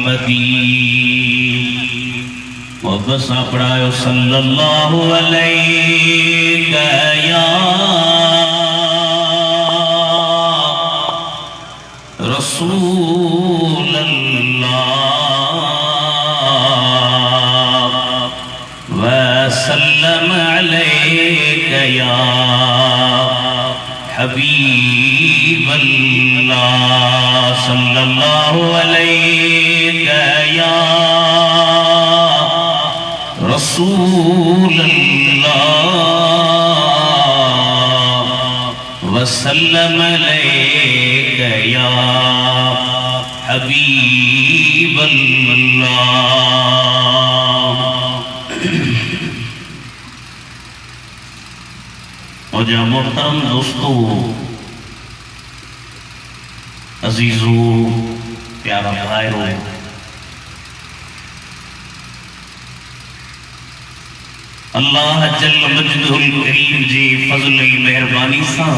मुहम्मदी और बस पढ़ायो सल्लल्लाहु अलैहि या रसूल अल्लाह वसल्लम अलैका या हबीब अल्लाह सल्लल्लाहु अलैका या रसूल अल्लाह वसल्लम अलैका या हबीब अल्लाह। और जा मोहतरम दोस्तों, अजीजों, प्यारा भाइयों, अल्लाह जल मजदुल करीम जी फजल मेहरबानी सा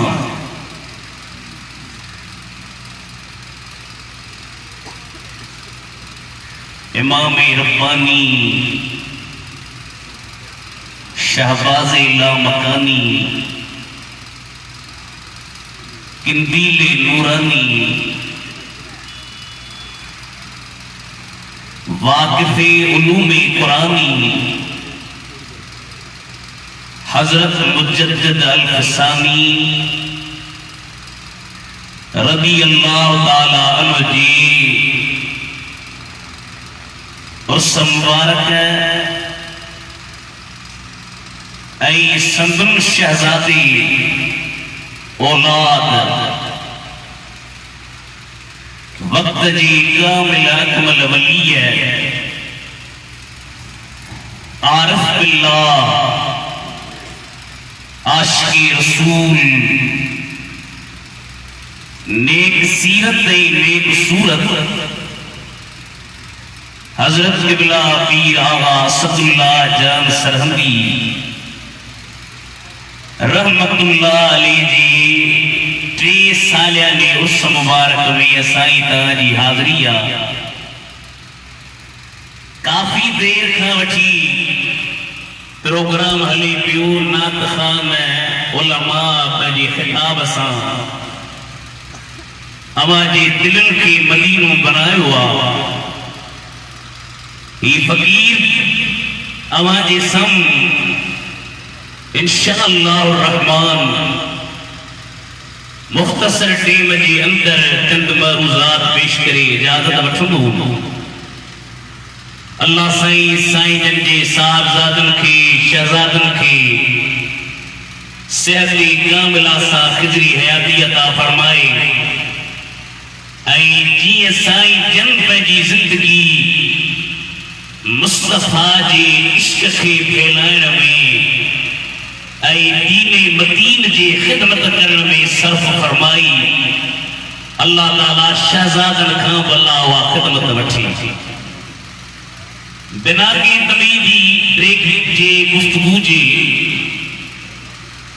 इमाम रब्बानी शहबाज लामकानी किंदीले नूरानी वाकिफे उलूमे कुरानी हजरत मुजद्दिद अल-हसानी रदी अल्लाह ताला अन्हु जी और मुबारक ऐ संदन शहजादी औलाद वक्त जी कामिल अकमल वली आरिफ बिल्लाह आशिकी रसूल नेक सीरत नेक सूरत हजरत किबला पीर आगा सदुल्लाह जान सरहंदी रहमतुल्लाह अलैहि जी 3 सालिया ने उस मुबारक में असाई ताजी हाजरिया काफी देर का वठी प्रोग्राम हली पियो नात खान उलमा पंहिंजे खिताब सां अवाजे दिलनि खे मदीनो बनायो आहे। ये फकीर अवाजे सम इंशाअल्लाह रहमान मुख्तसर टेम जे अंदर चंद मरूजात पेश करे इजाजत वठंदो। अल्लाह साईं साईं जन जे साहबजादन के शहजादन के सेहत कामिला सा खिजरी हयाती अता फरमाए। जी साईं जन पंहिंजी जिंदगी मुस्तफा जे इश्क के फैलाइण में दीन मदीन जे खिदमत करण में सर्फ फरमाई। अल्लाह ताला शहजादन खां भला वा खिदमत वठी बिना के तमीदी ब्रेक जे गुफ्तगू जे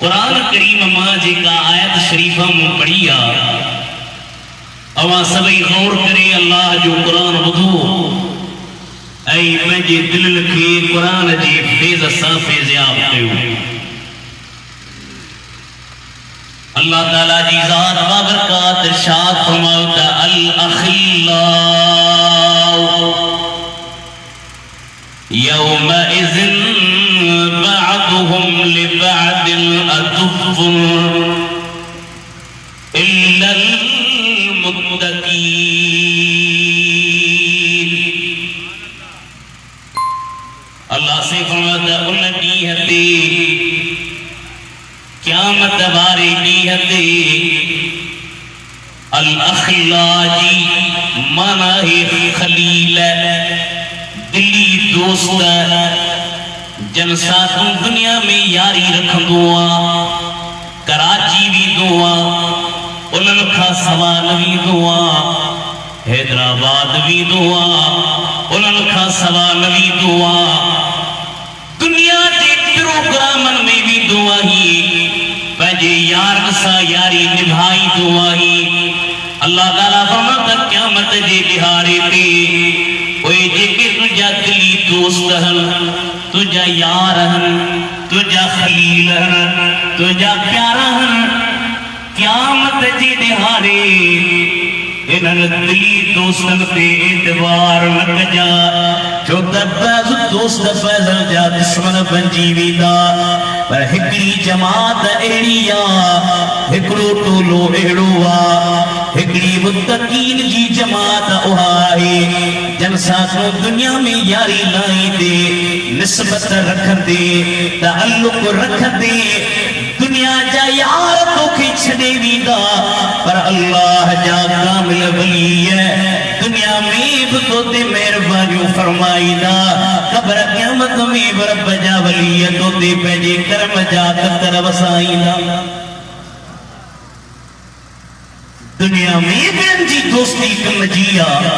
कुरान करीम मां जेका आयत शरीफा में पढ़ी आ अवा सभई गौर करे अल्लाह जो कुरान ॿुधो ऐं पंहिंजे दिलनि खे कुरान जे फैज़ सां फैज़याब कयो। अल्लाह ताला जी ज़ात बाबरकात इरशाद फरमायो त अल अखिल्लाउ यौमइज़िन बअदुहुम लिबअदिन अदुव्वुन इल्लल मुत्तकीन। अल्लाह से फरमाता उन ॾींहं ते क़यामत वारे ॾींहं ते अल अखिल्ला जी माना है खलील दिली दोस्त जन सां तूं दुनिया में यारी रखंदो आहे कराची वेंदो आहे उन्हनि खां सवा न वेंदो आहे हैदराबाद वेंदो आहे उन्हनि खां सवा न वेंदो आहे दुनिया जे प्रोग्रामनि में वेंदो आहे पंहिंजे यारनि सां यारी निभाईंदो आहे अल्लाह ताला फरमाता क़यामत जे दिहाड़े ते ओए जेके तुझा दिली दोस्त हन, तुझा यार हन, तुझा खलील हन, तुझा प्यारा हन, क़यामत जे दिहाड़े इन्हनि दिली दोस्तन ते एतबार न कजा, छो त बैज़ दोस्त बैज़ल जा दुश्मन बणिजी वेंदा। पर हिकड़ी जमात अहिड़ी आ, हिकड़ो टोलो अहिड़ो आ, हिकड़ी मुत्तक़ीन जी जमात उहा आहे जन सां तूं दुनिया में यारी लाईंदे, निस्बत रखंदे, तअल्लुक़ रखंदे, दुनिया जा यार तोखे छॾे वेंदा, पर अल्लाह जा कामिल वली दुनिया में भी तोते मेहरबानियूं फरमाईंदा, क़ब्र क़यामत में भी रब जा वली तोते पंहिंजे कर्म जा कतर वसाईंदा। दुनिया में ॿियनि जी दोस्ती कम जी आहे,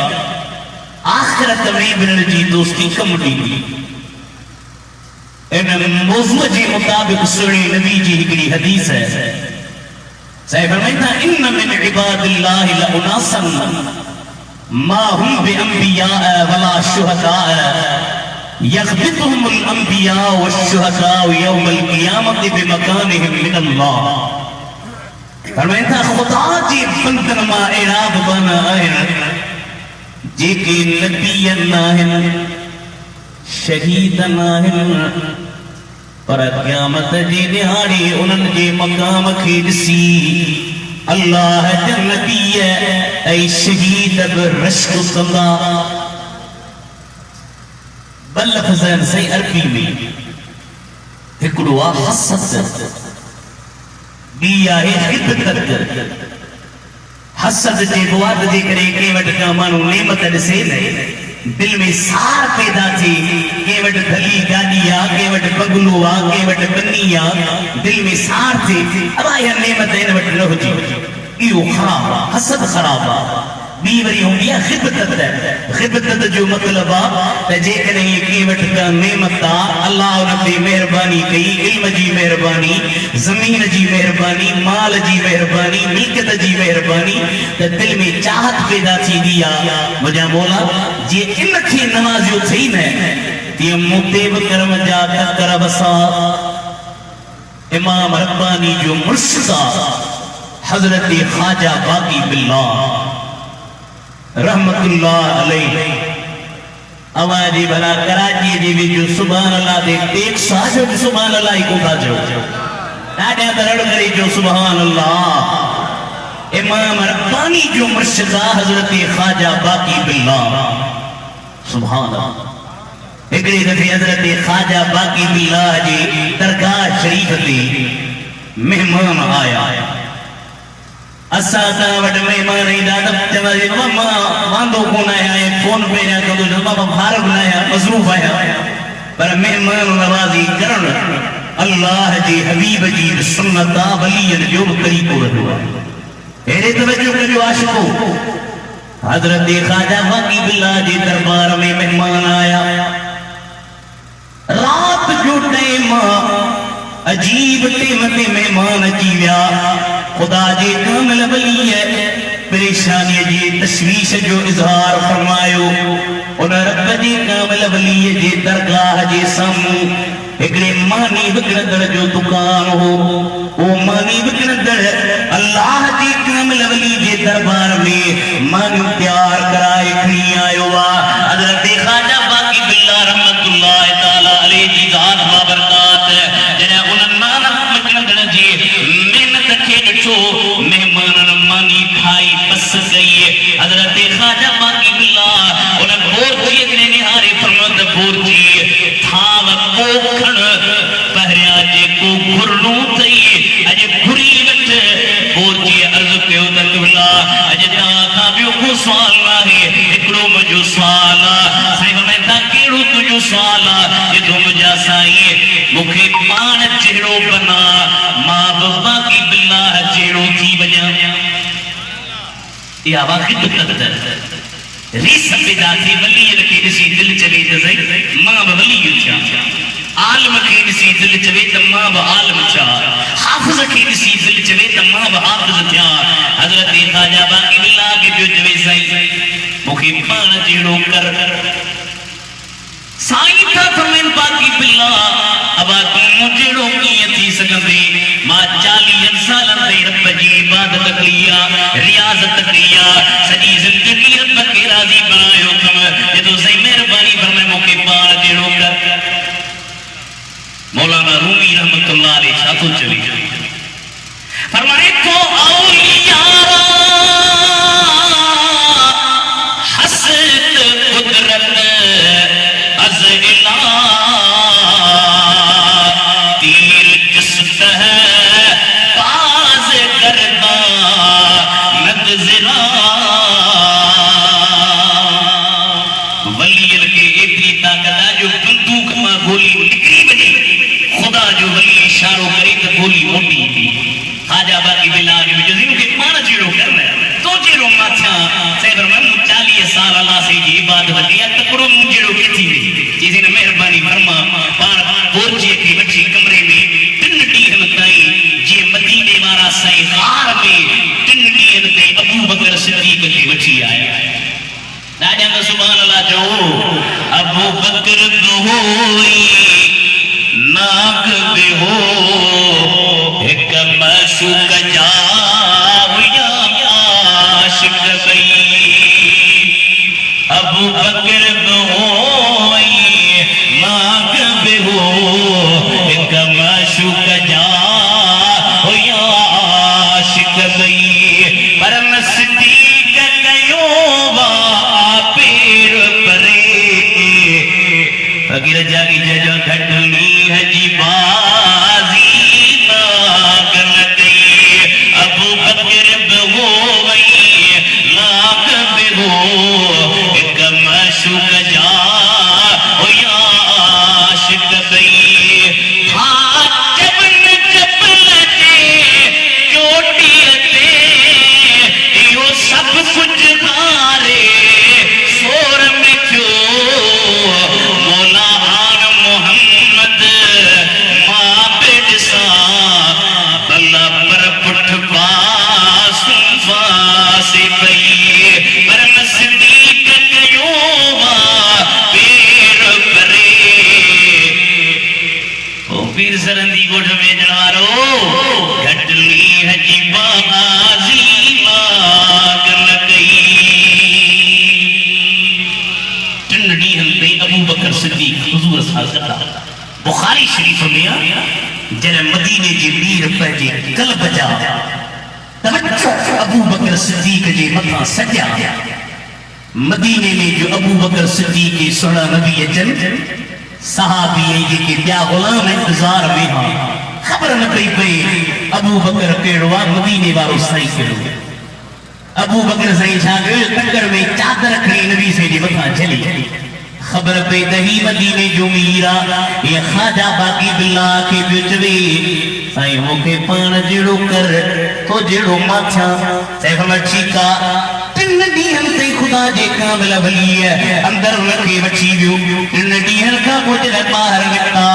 आख़िरत में ॿियनि जी दोस्ती कम ॾींदी। इन मौज़ूअ जे मुताबिक़ सुहिणे नबी जी हिकिड़ी हदीस है, साहिब फरमाईंदा इन्न मिन इबादिल्लाहि लउनासन मा हुम बिअंबिया वला शुहदा यग़बितुहुमुल अंबिया वश्शुहदा यौमल क़ियामति बिमकानिहिम मिनल्लाह। फरमाईंदा खुदा जी बंदन मां अहिड़ा बि बना आहिनि जेके नबी नाहिनि, शहीद नाहिनि, पर क़यामत जे दिहाड़े उन्हनि जे मक़ाम खे ॾिसी अल्लाह जा नबी ऐं शहीद बि रश्क कंदा। ॿ लफ़्ज़ आहिनि सही अरबी में, हिकिड़ो आहे हसद, ॿी आहे ख़िदमत। हसद चइबो आहे त जेकॾहिं कंहिं वटि का माण्हू नेमत ॾिसे न, दिल में सार पैदा थी, के वट धली गाड़ी आ, के वट बगलो आ, के वट बन्नी आ, दिल में सार थी, अब यह नेमत इन वट न हुजी, इहो ख़राब आ, हसद ख़राब आ। ॿी वरी हूंदी आहे ख़िदमत। ख़िदमत जो मतिलबु आहे त जेकॾहिं कंहिं वटि का नेमत आहे, अल्लाह उन ते महिरबानी कई, इल्म जी महिरबानी, ज़मीन जी महिरबानी, माल जी महिरबानी, मिल्कियत जी महिरबानी, त दिल में चाहत पैदा थींदी आहे, मुंहिंजा मौला जे इन खे नवाज़ियो थई न, तीअं मूं ते बि कर्म जा कर वसा। इमाम रब्बानी जो मुर्शिद आहे हज़रत ख़्वाजा बाक़ी बिल्लाह रहमतुल्लाह अलैहि। अवाजी भला कराची जी विचो सुभान अल्लाह दे टेक साजो सुभान अल्लाह ही कोता जो ॾाढा दरड़ करे जो सुभान अल्लाह। इमाम रब्बानी जो मुर्शिद हज़रत ख़्वाजा बाक़ी बिल्लाह सुभान अल्लाह। हिकिड़े दफ़े हज़रत ख़्वाजा बाक़ी बिल्लाह जी दरगाह शरीफ ते मेहमान आया। असा वट मेहमान ईंदा त चवंदा मां वांदो कोन आहियां, फोन पे न कंदो, बाबा फारग न आहियां, मसरूफ़ आहियां, पर मेहमान नवाज़ी करण अल्लाह जे हबीब जी सुन्नत आहे, वलीअनि जो बि तरीक़ो रहियो आहे। अहिड़े तवजो कजो आशिको, हज़रत ख़्वाजा बाक़ी बिल्लाह जे दरबार में मेहमान आया। रात जो टाइम अजीब टाइम ते मेहमान अची विया। खुदा जे कामिल वली परेशानी जी तशवीश जो इज़हार फरमायो। उन रब जे कामिल वली जे दरगाह जे साम्हूं हिकिड़े मानी विकिणंदड़ जो दुकान हो। वो मानी विकिणंदड़ अल्लाह जे कामिल वली जे दरबार में मानी तैयार कराए खणी आयो आहे। हज़रत ख़्वाजा बाक़ी बिल्लाह रहमतुल्लाह तआला अलैहि जी ज़ात बाबरकात जॾहिं उन्हनि मानी विकिणंदड़ जी मेहनत खे ॾिठो, मेहमाननि मानी खाई बस गई। हज़रत ख़्वाजा बाक़ी बिल्लाह उन बोरची ने निहारे फरमात बोरची थाव कोखण पहरिया जे को घुरनो थई अज घुरी वठ। बोरची अर्ज़ कयो त क़िबला अज तव्हां खां ॿियो को सुवाल नाहे, हिकिड़ो मुंहिंजो सुवाल आहे। साईं फरमाईंदा कहिड़ो तुंहिंजो सुवाल आहे? जो मुंहिंजा साईं मूंखे पाण जहिड़ो बना, मां बि बाक़ी बिल्लाह जहिड़ो थी वञा। इहा वाक़ई रीस पैदा थी, वलीअ खे ॾिसी दिलि चवे त सही मां बि वली थियां। आलम के ॾिसी दिल चवे त मां बि आलम थिया, हाफ़िज़ के ॾिसी दिल चवे त मां बि हाफ़िज़ थिया। हज़रत ख़वाजा बाक़ी बिल्ला के पियो चवे साईं मूंखे पाण जहिड़ो कर। साईं था फरमाइन बाक़ी बिल्ला अबा तूं जहिड़ो कीअं थी सघंदे? मां 40 सालनि ताईं रब जी इबादत कई आहे, रियाज़त कई आहे, सॼी ज़िंदगी रब खे राज़ी बणायो अथमि। जदों साईं महिरबानी फरमाए मूंखे पाण जहिड़ो कर। मौलाना रूमी रहमतुल्लाह अलैह छा थो चवे? फरमाए थो औलियारा हसद कुदरत अज़ इलाह तीर जिस्त है बाज़ करदा नज़रा। वलियन के एतरी ताकत आहे जो बंदूक मां गोली निकरी वञे, खुदा जो वली इशारो करे तो गोली मोटी थी। ख़वाजा बाक़ी बिल्ला के विजय के पाण जहिड़ो कर तो जहिड़ो मां थिया। साईं फरमाए मूं 40 साल अल्लाह साईं जी इबादत कई आहे, तकिड़ो मूं जहिड़ो किथे वे? चईं न महिरबानी फरमा पाण बोरजीअ खे वठी कमरे में 3 ॾींहंनि ताईं जीअं मदीने वारा साईं हार में 3 ॾींहंनि ताईं अबू बकर सिद्दीक़ खे वठी आया। राजा का सुभान अल्लाह जो अबू बकर होई नाक बे हो एक मशूक जाविया आशिक गई। अबू बकर होई नाक बे हो एक मशूक जाविया आशिक गई। परम सिद्दीक कयो वा पेर परे फकीर जागी जजो घटनी है जी बाजी नाग न गई। अबू बकर हो गई नाग हो एक मशूक जा हो या आशिक गई। हाँ जबन जबल जे चोटी ते यो सब कुछ हारे सोर में क्यों मौला आन मोहम्मद मां बेसा अल्लाह पर पुठ पास से पई। परम सिद्दीक कयो वा पेर परे ओ पीर सरंदी गोठ में जनवारो घटली हजी बाजी माग न गई। 3 ॾींहंनि ताईं अबू बकर सिद्दीक हुजूर सां गॾु बुखारी शरीफ में जॾहिं मदीने जे मीर पंहिंजे क़ल्ब जा तवज्जो अबू बकर सिद्दीक जे मथां सॼा मदीने में जो अबू बकर सिद्दीक के सुहिणा नबी अचनि सहाबी जेके ॿिया ग़ुलाम इंतज़ार में हा ख़बर न पई पई अबू बकर कहिड़ो आहे, मदीने वारो साईं कहिड़ो। अबू बकर साईं छा कयो टक्कर में चादर खणी नबी साईं जे मथां झली। खबर पई त ही मदीने जो मीर आहे। ये ख़वाजा बाक़ी बिल्ला के पियो चवे साईं मूंखे पाण जहिड़ो कर तो जहिड़ो मां थिया। साईं फरमायो ठीकु आहे। 3 ॾींहंनि ताईं ख़ुदा जे कामिल वलीअ अंदर उनखे वठी वियो। 3 ॾींहंनि खां पोइ जॾहिं ॿाहिरि निकिता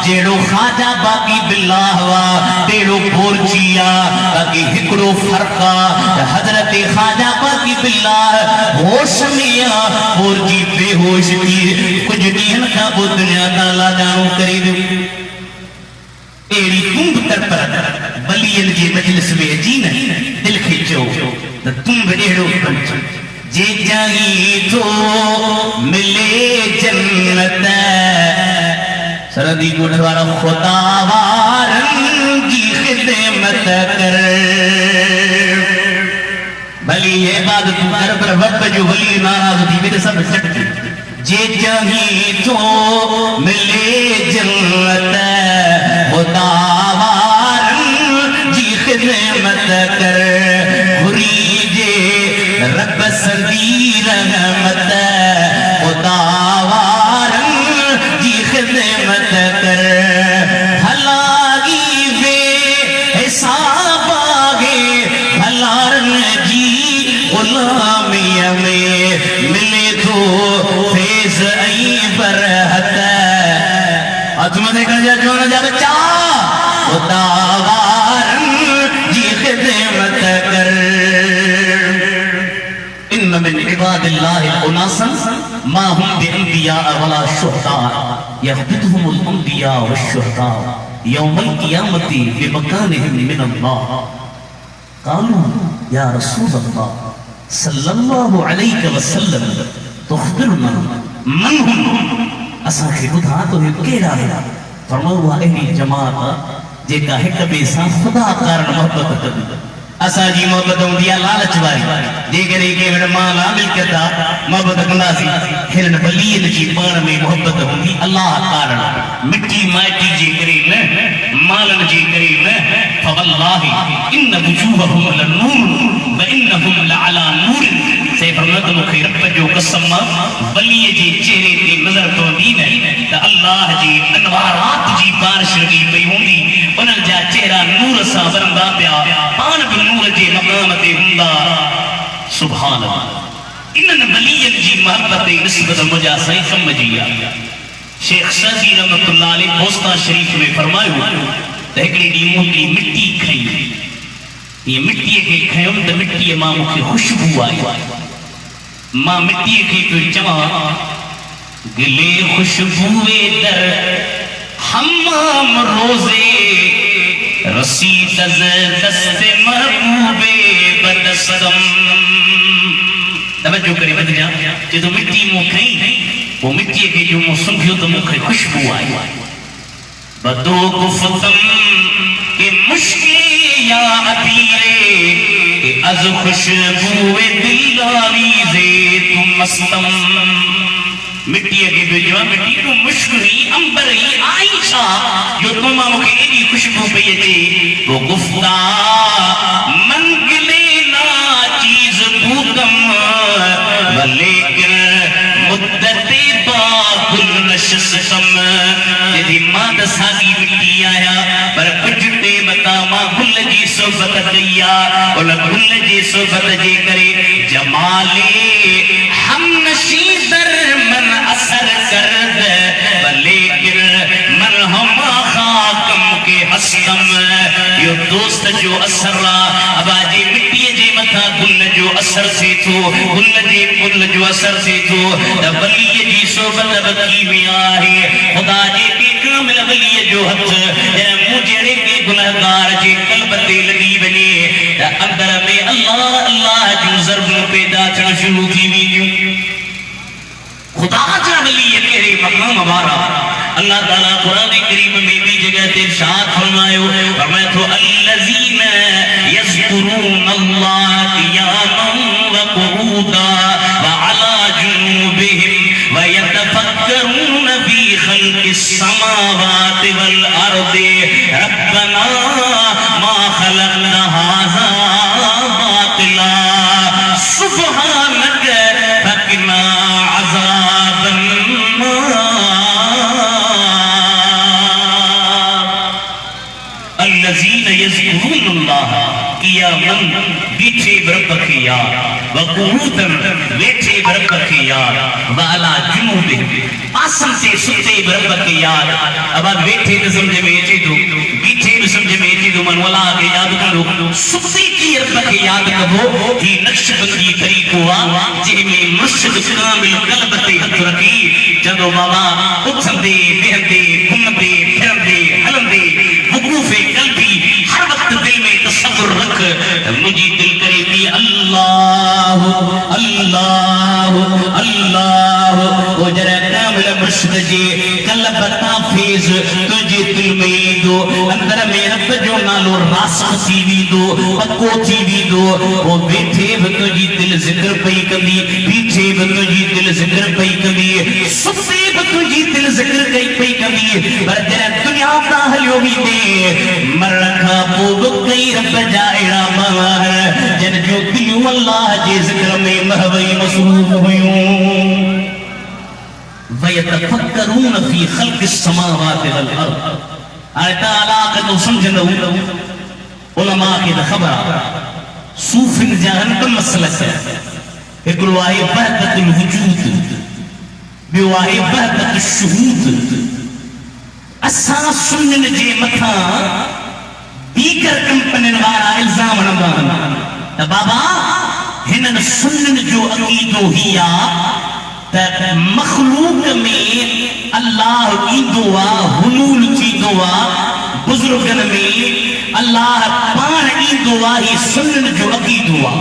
जहिड़ो ख़वाजा बाक़ी बिल्ला हुआ तहिड़ो बोरजी आहे। बाक़ी हिकिड़ो फ़र्क़ु आहे हज़रत ख़वाजा बाक़ी बिल्ला होश में आहे, बोरजी बेहोश थी कुछ ॾींहंनि खां पोइ दुनिया खां लाॾाणो करे वियो। अहिड़ी तुंब कर पर वलियन जे मजलिस में अची न दिल खे चयो त तुम बि अहिड़ो जे चाही थो मिले जन्नत। सरदी ॻोठ वारा ख़ुदा वारनि जी ख़िदमत कर। भली इबादत कर पर वक़्त जो वली नाराज़ थी वञे सब झट जे चाही थो मिले जन्नत ख़ुदा वारनि जी ख़िदमत कर। घुरी जे रब सदी रहमत ख़ुदा वारनि जी ख़िदमत कर। भलाई वे हिसाब आगे भलारनि जी ग़ुलामीअ में मिले थो फैज़ ऐं बरहत। अज़म निकल जा जो जा बच्चा खुदावारन जी खिदमत कर इन मिन इबादिल्लाहि उनासन मा हुम बिअंबिया वला शुहदा यहबतहुमुल अंबिया वश्शुहदा यौमल क़ियामति बिमकानिहिम मिनल्लाह क़ालू या रसूलल्लाह सल्लल्लाहु अलैहि वसल्लम तुख़बिरुना मन हुम असांखे ॿुधा तो केड़ा है फरमायो अहिड़ी जमात जेका हिक ॿिए सां ख़ुदा कारण मोहब्बत कंदी असांजी मोहब्बत हूंदी आहे लालच वारी जेकॾहिं कंहिं वटि माल आहे मिल्कियत आहे मोहब्बत कंदासीं हिननि वलीअनि जी पाण में मोहब्बत हूंदी अलाह कारण मिटी माइटी जे करे न मालनि जे करे न फवल्लाहि इन वजूहहुम लनूर व इन्नहुम लअला नूर से फरमात मूंखे रब जो कसम वलीअ जे चेहरे ते नज़र पवंदी न त अलाह जी अनवारात जी बारिश लॻी पई हूंदी उन्हनि जा चेहरा नूर सां वरंदा पिया पाण बि नूर जे मक़ाम ते हूंदा सुभान अल्लाह इन्हनि वलीअनि जी मोहब्बत जी निस्बत मुंहिंजा साईं कम जी आहे शेख सजी रहमतुल्लाह अलैह बोस्ता शरीफ में फरमायो त हिकिड़ी ॾींहुं मूंखे मिटी खई ये मिट्टी के खयम त मिट्टी मां मूंखे खुशबू आई मां मिट्टी के पियो चवां गिले खुशबूए दर हमाम रोजे रसी तज दस्ते महबूबे बदसदम तवज्जो करे बद जा जो मिट्टी मु खई वो मिट्टी के जो मु सुंघियो तो मूंखे खुशबू आई बदो गुफ्तम के मुश्किल या अबीरे के अज खुशबूए दिलारी जे तुम मस्तम मिट्टी के बेजवा मिट्टी को मुश्किल अंबर ही आईशा जो तुम मुखे एडी खुशबू पे अचे वो गुफ्ता मंगले ना चीज भूतम लेकिन मुद्दते बाबुल नशसम यदि मां दसागी मिट्टी आया पर कुछ ते बता मां गुल जी सोबत कया उन गुल जी सोबत जे करे जमाले हम नशीदर मन असर करद लेकिन मन हम खाकम के हस्तम यो दोस्त जो असर अबाजी मिट्टी जे मथा गुल जो असर से तो गुल जो असर से तो वली जी सोबत बकी में आहे खुदा जे के कामिल वली जो हथ मुझे के गुनहगार जे कल्ब ते लगी वने अंदर में अल्लाह अल्लाह जो ज़र्ब पैदा थियण शुरू थी वेंदियूं खुदा जा वली केड़े मकाम वारा अल्लाह ताला कुरान करीम में भी जगह ते इरशाद फरमायो तो अल्लज़ीना यज़कुरून अल्लाह क़ियामन व क़ुऊदा व अला जुनूबिहिम व यतफक्करून फी खल्क़िस समावाति वल अर्दि रब्बना मा खलक़ना हाज़ा बातिला सुब्हानक फक़िना अज़ाबन अल्लज़ीना यज़कुरूनल्लाह क़ियामन बैठे रब के याद व क़ुऊदन बैठे रब के याद व अला जुनूबिहिम आसन से सुते रब के याद अब बैठे तो समझ में अचे तो बैठे भी समझ में अचे तो मन वाला के याद करो सुते की रब के याद कबो ही नक्शबंदी तरीको आ जे में मुर्शिद कामिल कल्ब ते हथ रखी जदो बाबा उठंदे बेहंदे घुमंदे फिरंदे हलंदे वकूफे कल्बी हर वक्त दिल में तसव्वुर रख मुझी दिल करे भी अल्लाह अल्लाह अल्लाह ओ जरा कामिल मुर्शिद जी कल्ब ताफीज तुझे दिल में दो अंदर में रब जो नालो रासिख थी वींदो पक्को थी वींदो ओ बैठे भी तुझी दिल जिक्र पई कंदी बीठे भी तुझी दिल जिक्र पई कंदी सुते भी तुझी दिल जिक्र पई कंदी पर जरा दुनिया ता हलियो भी दे मरखा पोब कई रब जा एड़ा मार जन जो दिल अल्लाह जे जिक्र में महवई मसरूफ हुयूं वयतफक्करून फी खल्क़िस समावाति वल अर्द ताला का तो समझंदो उलमा के खबर सूफिन जहन का मसलक है एकरो आहे वहदतुल वजूद बियो आहे वहदतुश शुहूद असा सुन्नन जे मथा दीगर कंपनियन वारा इल्जाम हणंदा त बाबा हिनन सुन्नन जो अकीदो ही आ त मखलूक में अल्लाह ईंदो आ, हुलूल थींदो आ, बुजुर्गन में अल्लाह पाण ईंदो आ, ही सुन्नन जो अकीदो आ।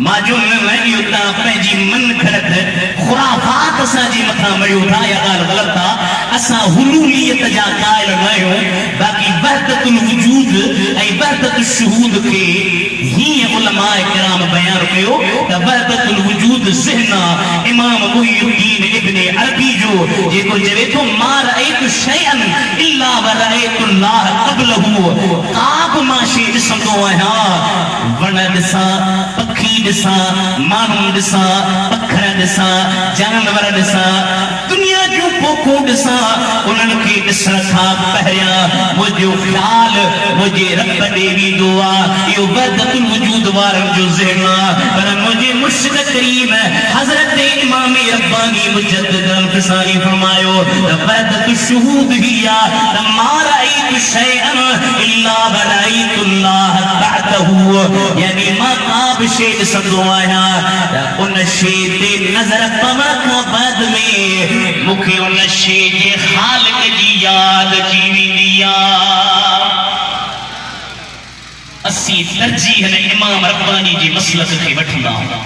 माजो इहो तव्हां पंहिंजी मन घड़त खुराफात असांजे मथां मरियो था, इहा ॻाल्हि ग़लति आहे। असां हुलूलियत जा क़ाइल न आहियूं, बाक़ी वहदतुल वजूद ऐं वहदतुल शुहूद खे हीअं उलमाए किराम बयानु कयो त वहदतुल वजूद ज़हन आहे इमाम मुहीउद्दीन इब्न अरबी जो, जेको चवे थो मा रअयतु शैअन इल्ला व रअयतुल्लाह क़ब्लहू, का बि मां शइ ॾिसंदो आहियां, वण ॾिसां, पखी ॾिसां, माण्हू ॾिसां, पखर ॾिसां, जानवर ॾिसां, दुनिया जूं पोखूं ॾिसां, उन्हनि खे ॾिसण खां पहिरियां मुंहिंजो ख़्यालु मुंहिंजे रब ॾे वेंदो आहे। इहो वहदतुल वजूद वारनि जो ज़हन आहे। पर मुंहिंजे मुर्शिद करीम हज़रत इमाम रब्बानी मुजद्दिद अल-ग़ज़ाली फरमायो त वहदतुल शुहूद ही आहे त मा रअयतु शैअन इल्ला व रअयतुल्लाह बअदहू, यानी मां का बि शइ ॾिसंदो आहियां त उन शइ ते नज़र पवण खां बाद में मूंखे उन शइ जे ख़ालिक जी यादि अची वेंदी आहे। असीं तरजीह हिन इमाम रब्बानी जे मसलक खे वठंदा आहियूं।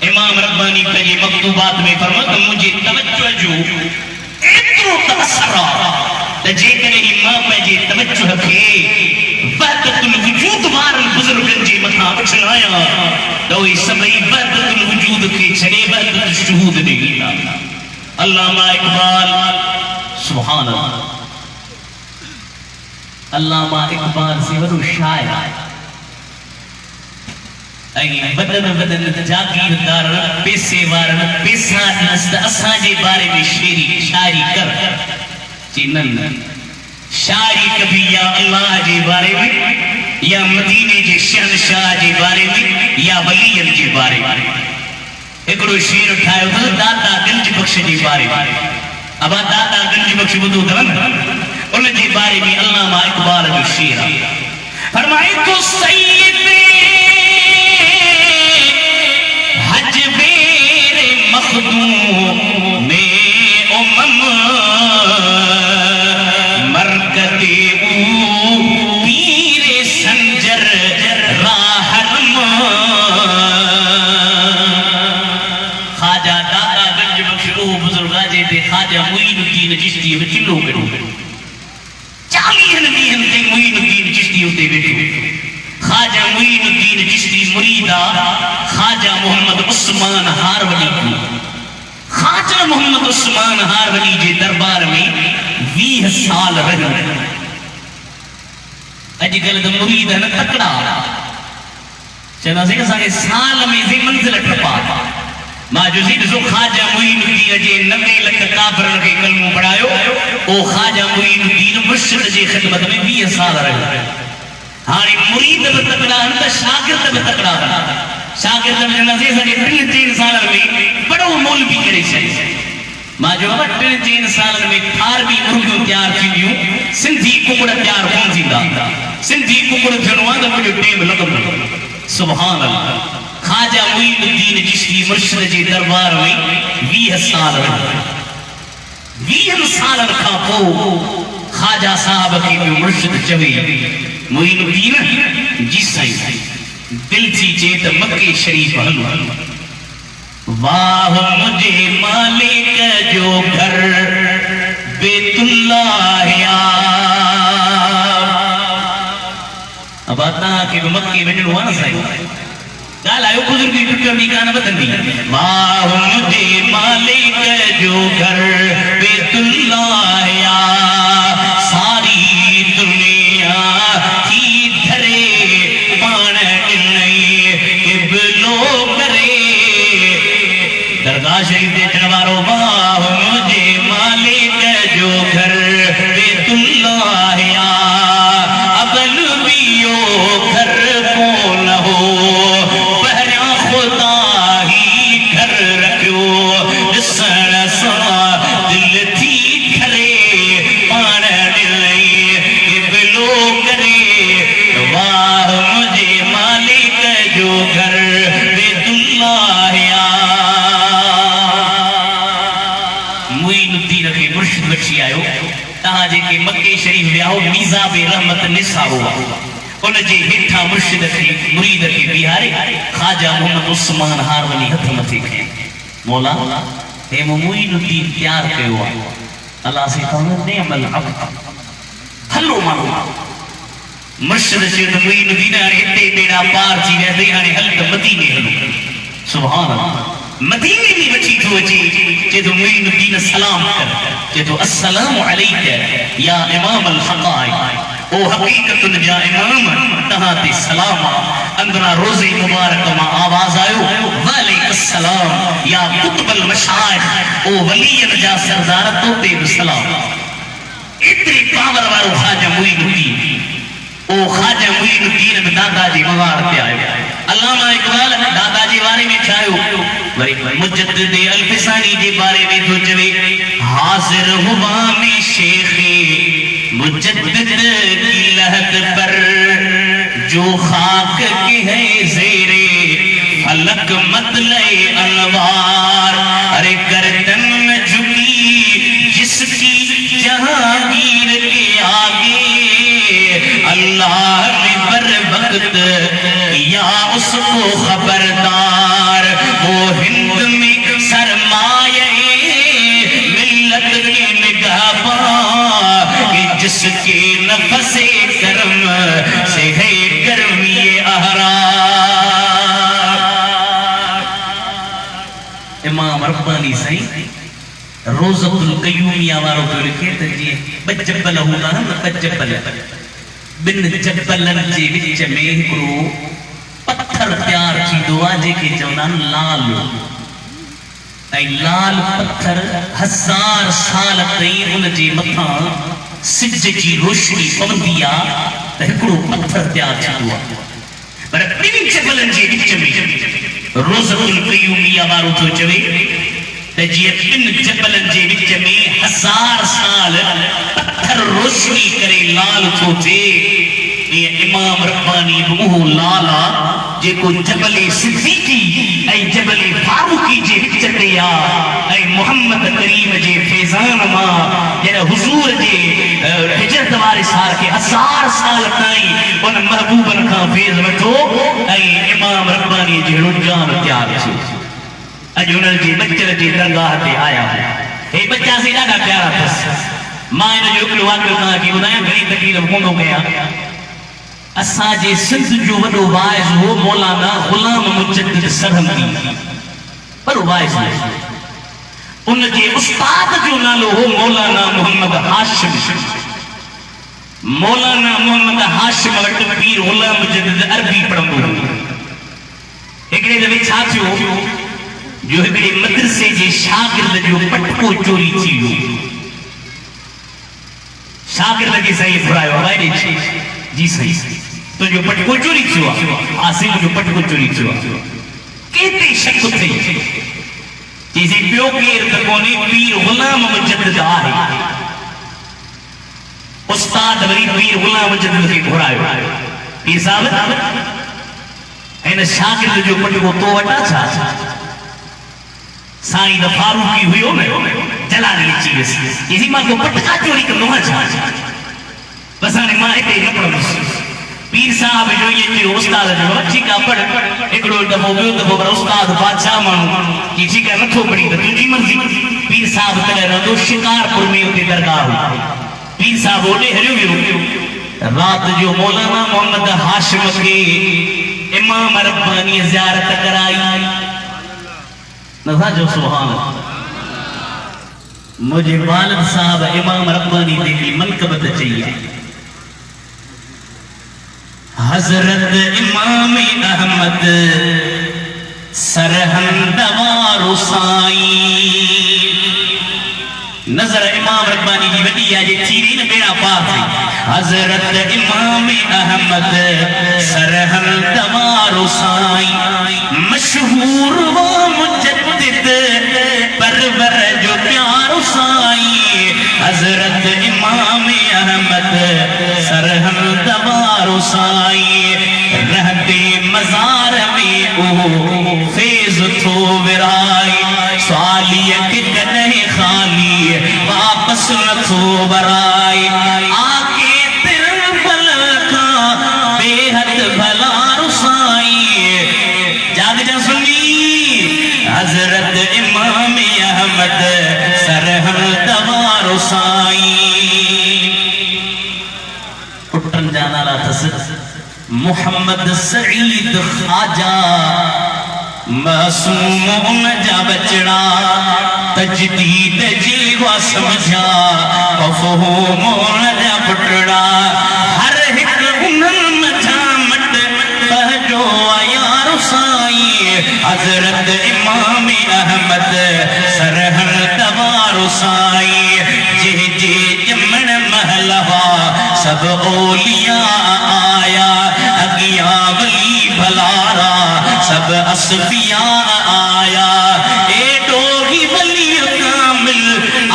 इमाम रब्बानी पंहिंजे मकतूबात में फरमायो त मुंहिंजे तवज्जुह जो एतिरो तअसुर आहे त जेकॾहिं मां पंहिंजे तवज्जुह खे वहदतुल वजूद वारनि बुज़ुर्गनि जे मथां वठंदो आहियां त उहे सभई वहदतुल वजूद खे छॾे वहदतुल शुहूद ॾे वेंदा। अल्लामा इक़बाल, सुभान अल्लाह, अल्लामा इक़बाल से वॾो शाइर आहे ऐं वॾनि वॾनि जागीरदार पैसे वारनि पैसा ॾिनसि त असांजे बारे में शाइरी कर जी न शायरी कभी या अल्लाह के बारे में या मदीने के शहनशाह के बारे में या वलियन के बारे में एकड़ो शेर उठायो तो दादा गंज बख्श के बारे में। अब दादा गंज बख्श बुधो तवन उन के बारे में अल्लामा इक़बाल जो शेर है। फरमाए तो सैयद हजबेर मखदूम में उम्म मरकते पीरे संजर राहनुमा, ख्वाजा दादा गंज बख्श ओ बुजुर्गा जे ते ख्वाजा मुईनुद्दीन चिश्ती में किलो करो 40 ॾींहनि ते मुईनुद्दीन चिश्ती उते वेठो। ख्वाजा मुईनुद्दीन चिश्ती मुरीदा ख्वाजा मोहम्मद उस्मान हारवली, ख्वाजा मोहम्मद उस्मान हारवली जे दरबार में 20 साल रहियो। अॼुकल्ह त मुरीद न तकड़ा चवंदासीं असांखे साल में से मंज़िल टपा। मां जो ॾिसो ख्वाजा मुईनुद्दीन जे 90 लख काफ़िरनि खे कलमो पढ़ायो, ओ ख्वाजा मुईनुद्दीन मुर्शिद जे ख़िदमत में 20 साल रहियो। हाणे मुरीद बि तकड़ा आहिनि त शागिर्द बि तकड़ा आहिनि। शागिर्द में चवंदासीं असांखे 3 सालनि में बड़ो मौलवी करे छॾियो। मां जो 3 सालनि में फारबी मुर्गियूं तयारु थींदियूं, सिंधी कुकड़ तयारु कोन थींदा। सिंधी कुकड़ थियणो आहे त मुंहिंजो टाइम लॻंदो। सुभान अल्लाह। ख्वाजा मुईनुद्दीन चिश्ती मुर्शिद जे दरबार में 20 साल रहियो। 20 सालनि खां पोइ ख्वाजा साहब खे मुर्शिद चवे मुईनुद्दीन जी साईं दिल थी चे त मक्के शरीफ हलो। वाह मुझे मालिक जो घर बेतुल्लाह अब तव्हांखे बि मक्के वञिणो आहे न साईं, ॻाल्हायो बुज़ुर्गी टुटंदी कान वधंदी। वाह मुझे मालिक जो घर बेतुल्लाह सारी दुनिया थी धरे पाण ॾिनई क़िबलो करे दरगाह शरीफ देखण वारो। वाह मुझे मालिक जो घर बेतुल्लाह अबल बियो घर कोन हो, पहिरियां खुदा ही घर रखियो, ॾिसण सां दिल थी ठरे पाण मुर्शिद बची आयो तहां जेके मक्के शरीफ वियाहो मीज़ाब रहमत निसा हुआ उन जे हेठा मुर्शिद खे मुरीद खे बिहारे ख्वाजा मोहम्मद उस्मान हारवनी हथ मथे खए मौला हे मुईनुद्दीन तैयार कयो आहे अल्लाह से कहने नेमल अब्द हलो मानो मुर्शिद जे मुईनुद्दीन हाणे हिते बेड़ा पार थी वेंदे हाणे हल त मदीने हलो सुभान अल्लाह मदीने में बची तो अचे जे तो मुईनुद्दीन सलाम कर जे तो अस्सलामु अलैका या इमाम अल हक़ाइक़ ओ हकीकतुन जा इमाम तहां ते सलाम अंदरा रोज़े मुबारक मा आवाज आयो वालेकुम सलाम या कुतुबल मशाइख ओ वलियन जा सरदार तो ते सलाम इतनी पावर वारो ख्वाजा मुईनुद्दीन ओ ख्वाजा मुईनुद्दीन में दादा जी मवार पे आयो अल्लामा इकबाल दादा जी बारे में छायो वरी मुजद्दिद अल्फसानी जे बारे में तो चवे हाजिर हुआ में शेख मुजद्दिद की लहद पर जो खाक के है ज़ेरे फलक मतले अनवार अरे गर्दन झुकी जिसकी जहांगीर के आगे अल्लाह ने बर वक्त या उसको खबरदार वो हिंद में सरमाए मिल्लत के निगाहबान कि जिसके नफसे कर्म से है गर्मी अहरार इमाम रब्बानी सही रोज़तुल क़य्यूमिया वारो तो लिखे त जी बजबल हुना न बजबल बिन जबलन जे विच में हिकिड़ो पत्थर तैयार थींदो आहे जेके चवंदा आहिनि लाल ऐं लाल पत्थर 1000 साल ताईं उन जे मथां सिज जी रोशनी पवंदी आहे त हिकिड़ो पत्थर तैयार थींदो आहे पर ॿिनि जबलनि जे विच में रोज़तुल क़य्यूमिया वारो थो चवे त जीअं ॿिनि जबलनि जे विच में 1000 साल पत्थर रोशनी करे लाल थो थिए इमाम रब्बानी उहो लाल आहे जेको जबल सिद्दीकी ऐं जबल फारूकी जे विच ते आहे ऐं मोहम्मद करीम जे फैज़ान मां जॾहिं हुज़ूर जे हिजरत वारे साल खे 1000 साल ताईं उन महबूबनि खां फैज़ वठो ऐं इमाम रब्बानी जहिड़ो जान तयार थियो अॼु उन्हनि जे बचड़ जे दरगाह ते आया हे बच्चा से ॾाढा प्यारा अथसि मां हिन जो हिकिड़ो वाक़ियो तव्हांखे ॿुधायां घणी तकलीफ़ कोन्ह कयां असांजे सिंध जो वॾो वाइज़ हो मौलाना ग़ुलाम मुजद्दिद सरहंदी वॾो वाइज़ उन जे उस्ताद जो नालो हो मौलाना मोहम्मद हाशिम मौलाना मोहम्मद हाशिम वटि पीर ग़ुलाम मुजद्दिद अरबी पढ़ंदो हो हिकिड़े दफ़े छा थियो जो हिकिड़े मदरसे जे शागिर्द जो पटको चोरी थी वियो शागिर्द खे साईं घुरायो भाई जी सही तो जो पटको चोरी थियो आसिम जो पटको चोरी थियो केते शक थी जैसे पियो केर त कोने पीर ग़ुलाम मुजद्दिद आहे उस्ताद वरी पीर ग़ुलाम मुजद्दिद खे घुरायो पीर साहब हिन शागिर्द जो पटको तो वटा छा साईं द फारूकी हुयो न जलाली अची वियसि इसी मां को पटका चोरी कंदो आहियां बस हाणे मां हिते न पढ़ंदुसि पीर साहब जो ये चयो उस्ताद जो ठीकु आहे पढ़ हिकिड़ो दफ़ो ॿियो दफ़ो पर उस्ताद बादशाह माण्हू की ठीकु आहे नथो पढ़ी त तुंहिंजी मर्ज़ी पीर साहब तॾहिं रहंदो शिकारपुर में उते दरगाह हुई पीर साहब होॾे हलियो वियो राति जो मौलाना मोहम्मद हाशिम खे इमाम रब्बानी ज़ियारत कराई नज़ा जो सुभान मुझे वालिद साहब इमाम रब्बानी देखी मनकबत चाहिए हजरत इमाम अहमद सरहंद वारो साईं नजर इमाम रब्बानी की वडी है जे चीरी न बेड़ा पार थी हजरत इमाम अहमद सरहंद वारो साईं मशहूर वो मुजद्दिद परवर जो प्यारो साईं हजरत इमाम अहमद सरहंद वारो साईं रहते मजार में ओ फैज थो विराई सालियत कदे खाली वापस सोबराई आके तेरे बल का बेहद भला रुसाई जाग जा सुनी हजरत इमाम अहमद सरहन दवा रुसाई पुटन जाना ला तस मोहम्मद सईद ख्वाजा मासूम उन जा बचड़ा तजदीद जीवा समझा मफहूम उन जा पुटड़ा हर एक उन्हन मजामत पहजो यार साई हजरत इमाम अहमद सरहन दवार साई जे जे जमन महलवा सब ओलिया आया अगिया वली भलारा सब असफिया आया ए डोगी वली कामिल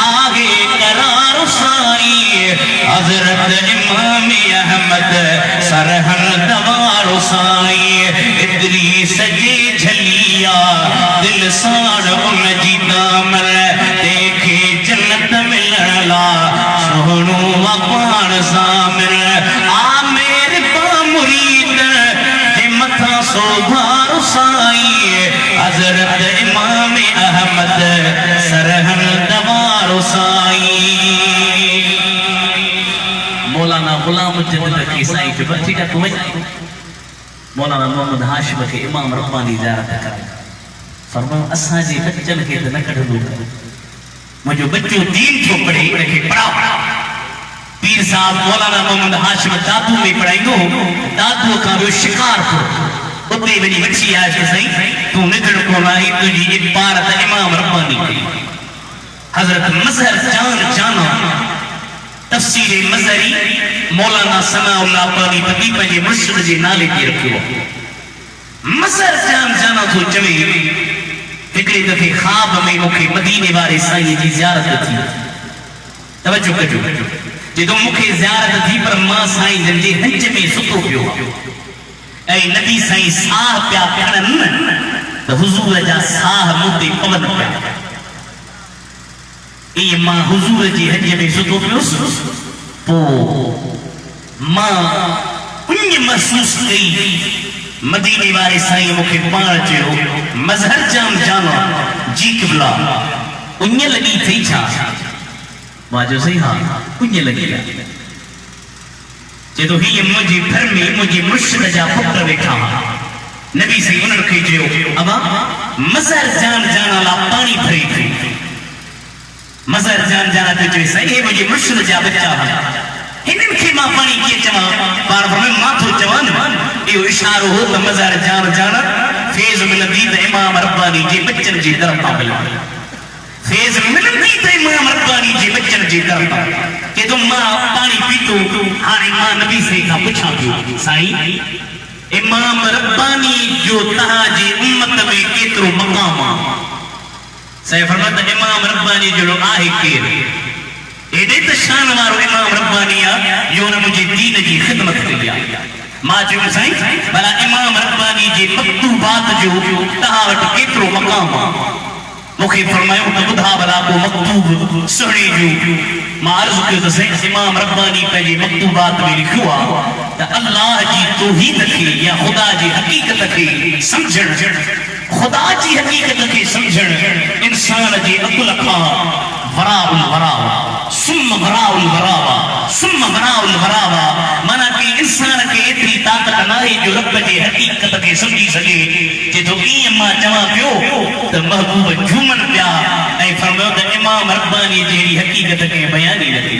आगे करार साई हजरत इमाम अहमद सरहन दवार साई इदरीस जी झलिया दिल साड़ उन जी दामर देखे जन्नत मिलला सोनू अपान सामिर आ मेरे पा मुरीद हिम्मता सोभार साई हजरत इमाम अहमद सरहन दवार साई मौलाना गुलाम जदीद की साई जो ठीक है तुम्हें मौलाना मोहम्मद हाशिम के इमाम रब्बानी ज़ियारत कर फरमायो असा जे बच्चन के न कढो मुझो बच्चो दीन थो पढ़े उनके पढ़ाओ पीर साहब मौलाना मोहम्मद हाशिम दादू में पढ़ाईंदो दादू का वो शिकार थो उते वडी मच्छी आज के सही तू निकल को नाही तुजी इबारत इमाम रब्बानी की हजरत मजहर जान जाना तफसीर मजहरी मौलाना सनाउल्लाह पानी पति पंजे मुर्शिद जे नाले के रखियो मजहर जान जाना तो चवे हिकड़े दफे ख्वाब में मुखे मदीने वाले साईं जी ज़ियारत थी तवज्जो कजो जो मुखे ज़ियारत थी पर मां साईं जन जे हंज में सुतो पियो ऐ नबी साईं साह पिया खणन त हुजूर जा साह मुते पवन पिया ये मां हुजूर जी हज में सुतो पियो पो मां उन महसूस कई मदीने वाले साईं मुखे पाण चयो मजहर जाम जानो जी किबला उन लगी थी छा मां जो सही हां उन लगी जे तो ही मुझे घर में मुझे मुर्शिद जा पुत्र बैठा नबी से उन के चयो अबा मजहर जान जाना ला पानी भरी थी मजहर जान जाना तो चयो सही मुझे मुर्शिद जा बच्चा हिनन के मां पानी के चवा बार बार माथो जवान यो इशारो हो त मजहर जान जाना फैज मिलंदी त इमाम रब्बानी जे बच्चन जी तरफ मिला फैज मिलंदी त इमाम रब्बानी जे बच्चन जी तरफ के तुम मां पानी पीतो हाने मां नबी से का पूछा पियो साईं इमाम रब्बानी जो तहा जी उम्मत में केतरो मकाम सही फरमाता इमाम रब्बानी जो आहे केर एडे त शान वारो इमाम रब्बानी यो न मुझे दीन जी खिदमत कई मां जो साईं भला इमाम रब्बानी जे मक्तूबात जो तहा वट केतरो मकाम मुखे फरमायो त बुधा भला को मक्तूब सुणी जो मां अर्ज कयो त सही इमाम रब्बानी पंहिंजे मक्तूबात में लिखियो त अल्लाह जी तौहीद खे या खुदा जी हकीकत खे समझण खुदा जी हकीकत खे समझण इंसान जे अकुल खां वराउल वरावा सुम्म वराउल वरावा सुम्म वराउल वरावा माना कि इंसान के एतरी ताकत नाहे जो रब जी हकीकत के समझी सके जे तो ई मां चवा पियो त महबूब झूमन पिया ऐ फरमायो त इमाम रब्बानी जेरी हकीकत के बयान ही नथी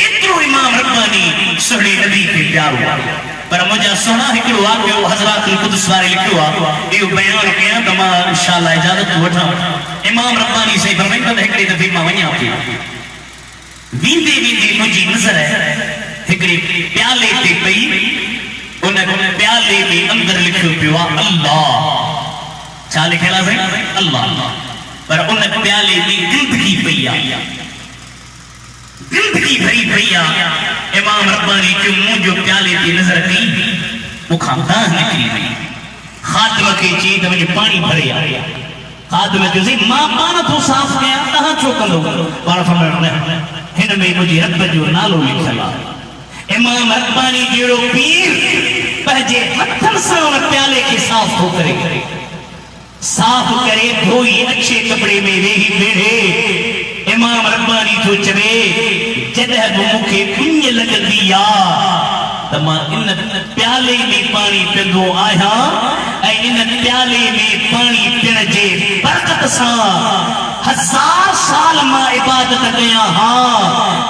एतरो इमाम रब्बानी सुहिणे नबी के प्यारो पर मुझा सोना हिकड़ो वाक़ियो हज़रातुल कुद्स वारे लिखियो यो बयान कया त मां इंशाअल्लाह इजाजत वठा इमाम रब्बानी से फरमाइंदा त हिकड़े दफे मां वञा थी वींदे वींदे मुझी नज़र हिकड़े प्याले ते पई उन प्याले में अंदर लिखियो पियो अल्लाह छा लिखियल आहे अल्लाह पर उन प्याले में गंदगी पई आ जिंदगी भरी भैया इमाम रब्बानी जो मुंह जो प्याले की नजर कई मुखा दाह निकली गई खातिमा के चीज मुझे पानी भरे आया खातिमा जो सी मां पान तो साफ गया कहां छो कंदो पाण फरमायो हिन में मुझे रब जो नालो लिखल आहे। इमाम रब्बानी जहिड़ो पीर पंहिंजे हथनि सां उन प्याले खे साफ़ थो करे, साफ़ करे धोई अच्छे कपिड़े में वेही वेठे इमाम रब्बानी थो चवे जॾहिं बि मूंखे कुंज लॻंदी आहे त मां इन प्याले में पाणी पीअंदो आहियां ऐं इन प्याले में पाणी पीअण जे बरकत सां 1000 साल मां इबादत कयां हां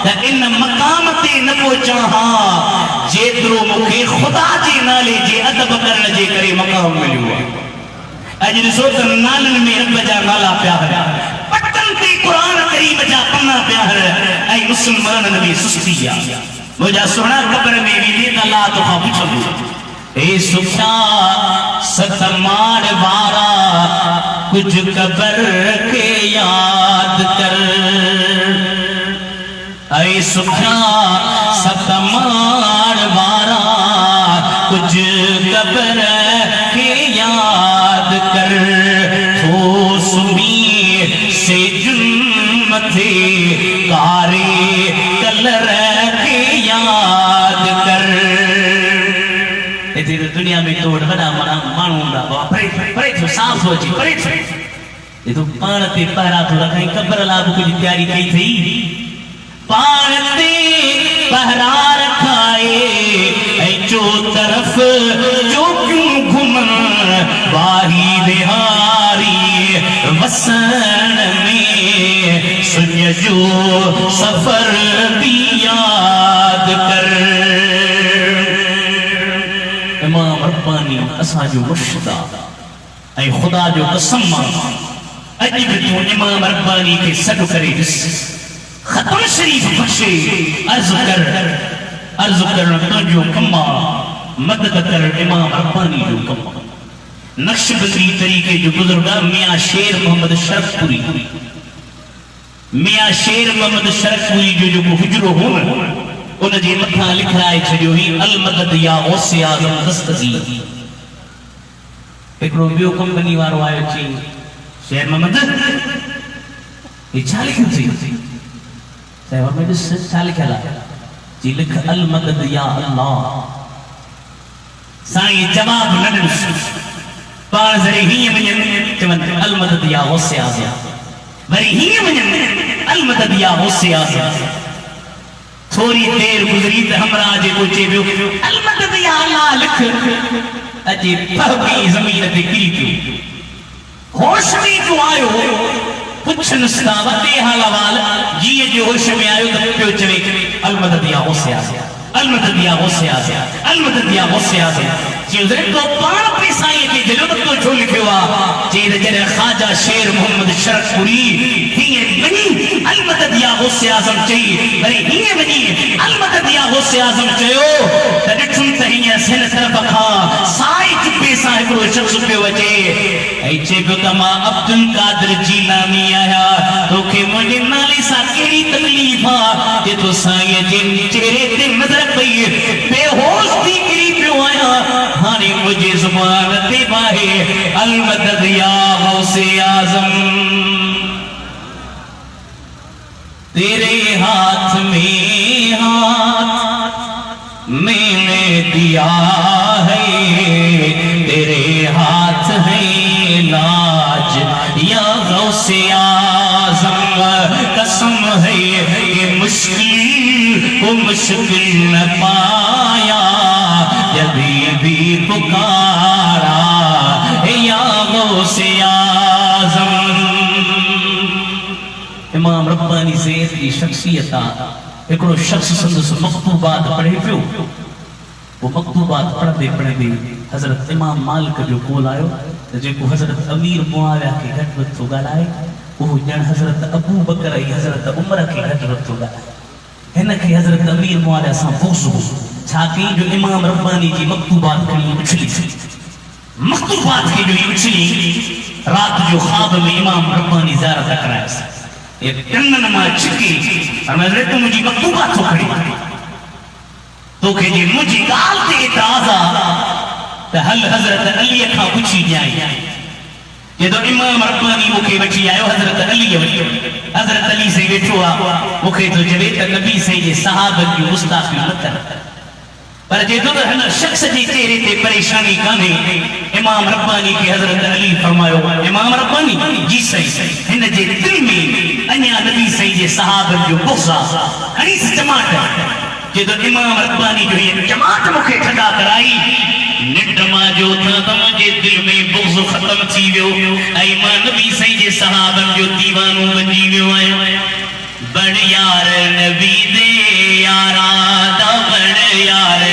त इन मक़ाम ते न पहुचां हां जेतिरो मूंखे ख़ुदा जे नाले जे अदब करण जे करे मक़ाम मिलियो आहे। अॼु ॾिसो त नालनि में रब जा नाला पिया पटनि ते क़ुरान करीम जा पना पिया ऐं मुस्लमाननि में सुस्ती आहे। मुंहिंजा सुहिणा क़बर में वेंदे त अलाह तोखां पुछंदो ए सुखा सत माड़ वारा कुछ कबर के याद कर, ऐ सुखा सत माड़ वारा कुछ कबर के याद कर, तो सुमी से जुम्म थे कारे कलर के याद कर। दुनिया में तो वॾा माण्हू हूंदा परे थो साफ़ थो अचे परे थो तो पाण ते पहरा थो रखाई क़बर लाइ बि कुझु तयारी कई अथई पाण ते पहरा रखाए ऐं चो तरफ़ जो क्यों घुमन वाही विहारी वसण में सुञ जो सफ़र भी याद कर। इमाम रब्बानी असांजो मुर्शिद आहे ऐं ख़ुदा जो कसम आहे अॼु बि तूं इमाम रब्बानी खे सॾु करे ॾिस ख़तम शरीफ़ बख़्शे अर्ज़ करणु तुंहिंजो कमु आहे मदद करणु इमाम रब्बानी जो कमु आहे। नक्शबंदी तरीक़े जो बुज़ुर्ग मियां शेर मोहम्मद शरफ़पुरी मियां शेर मोहम्मद शरफ़पुरी जो जेको हुजरो हो न उन जे मथां लिखाए छॾियो ही अल मदद या गौसे आज़म दस्तगी। हिकिड़ो ॿियो कंपनी वारो आयो चई शेर मोहम्मद हे छा लिखियो अथई चयो में ॾिस छा लिखियल आहे जी लिख अल मदद या अल्लाह। साईं जवाब न ॾिनो पाण ज़रे हीअं वञनि चवनि अल मदद या गौसे आज़म वरी हीअं वञनि अल मदद या गौसे आज़म। थोड़ी देर गुजरी तो हमरा जेको चे पियो अल मदद या अल्लाह लिख अजे पहवी ज़मीन ते किरी पियो होश में जो आयो पुछन सा वॾे हालवाल जीअं जो होश में आयो त पियो चवे अल मदद या गौसे आज़म अल मदद या गौसे आज़म अल मदद या गौसे आज़म। चयो तो पाण पे साईं खे जलवतो छो लिखियो आहे चई त जॾहिं ख़्वाजा शेर मोहम्मद शरफ़पुरी हीअं वञी अल मदद या गौसे आज़म चई वरी हीअं वञी अल मदद या गौसे आज़म चयो त ॾिठुमि त हीअं हिन तरफ़ खां साई चुपे सां हिकिड़ो शख़्स पियो अचे ऐं चए पियो त मां अब्दुल कादिर जीलानी आहियां तोखे मुंहिंजे नाले सां कहिड़ी तकलीफ़ आहे जे तो साईं जे चेहरे ते नज़र पई बेहोश थी किरी पियो आहियां हाणे मुझे ज़ुबान ते बाहे अल मदद या गौसे आज़म। तेरे हाथ में हाथ मैंने दिया है तेरे हाथ है लाज या गौसे आज़म। कसम है ये मुश्किल को मुश्किल न पाया जभी भी पुकारा या गौसे आज़म। इमाम रब्बानी ज़ैद की शख्सियत हिकिड़ो शख्स संदसि मकतूबात पढ़े पियो वो मकतूबात पढ़ंदे पढ़ंदे हज़रत इमाम मालिक जो कॉल आयो त जेको हज़रत अमीर मुआविया खे घटि वधि थो ॻाल्हाए उहो ॼण हज़रत अबू बकर ऐं हज़रत उमर खे घटि वधि थो ॻाल्हाए। हिन खे हज़रत अमीर मुआविया सां बुग़्ज़ हो छा कई जो इमाम रब्बानी जी मकतूबात खणी उछली मकतूबात खे जो उछली रात जो ख्वाब में इमाम रब्बानी ज़ियारत करायसि ये कन्नन मां छिकी हमें तू मुझी मकतूबात थो खणी तोखे जे मुझी ॻाल्हि ते एतिराज़ आहे त हल हज़रत अली खां पुछी ॼाई जो इमाम रब्बानी मुखे वठी आयो हज़रत अली वटि हज़रत अली से वेठो आ मुखे तो चवे त नबी से जे सहाबन की गुस्ताखी न कर पर जेतो त हन शख्स जे चेहरे ते परेशानी काने इमाम रब्बानी के हज़रत अली फरमायो इमाम रब्बानी जी सही हिन जे दिल में अन्या नबी से जे सहाबन जो बुग़्ज़ा हनी जमात जेतो इमाम रब्बानी जो ये जमात मुखे ठंडा कराई निडमा जो था तमजे दिल में बुग़्ज़ खत्म थी वियो ऐ मां नबी सही जे सहाबन जो दीवानो बनी वियो आयो बण यार नबी दे यारा दा बण यार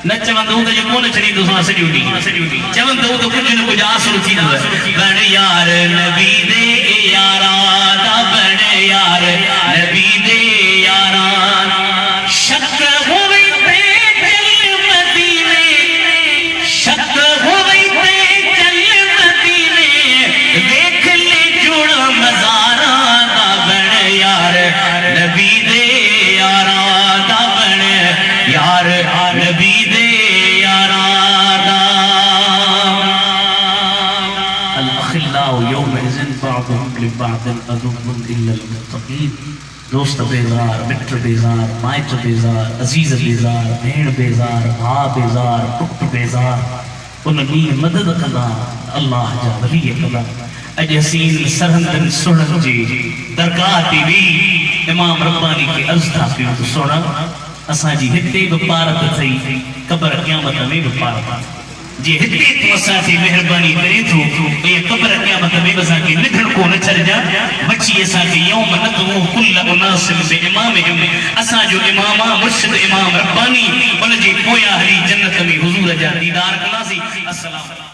न चवंदो त जो कोन छड़ी तो सॼी डी चवंदो त कुछ न कुछ आसुर थी बण यार नबी दे यारा दा बण यार नबी दे यारा शक होवे नबी दे यारा दा बण यार नबी दे यारा दा अल अखिल्लाउ यौमइज़िन बअदुहुम लिबअदिन अदुव्वुन इल्लल मुत्तक़ीन दोस्त बेजार मित्र बेजार माइट बेजार अजीज बेजार भेण बेजार भा बेजार पुट बेजार उन दी मदद कंदा अल्लाह जा वली कंदा अज हसीन सरहंदन सुणन जी दरगाह ते भी इमाम रब्बानी के अर्ज़ था पियो तो सोना असा जी हिते भी पारत थई कब्र क़यामत में भी पारत जे हिते तो असा से मेहरबानी करे तो ये कब्र क़यामत में असा के निधन को न छड़ जा बची असा के यौम नदू कुल उनास बि इमामहिम असा जो इमामा मुर्शिद इमाम रब्बानी उन जे पोया हली जन्नत में हुजूर जा दीदार कनासी अस्सलाम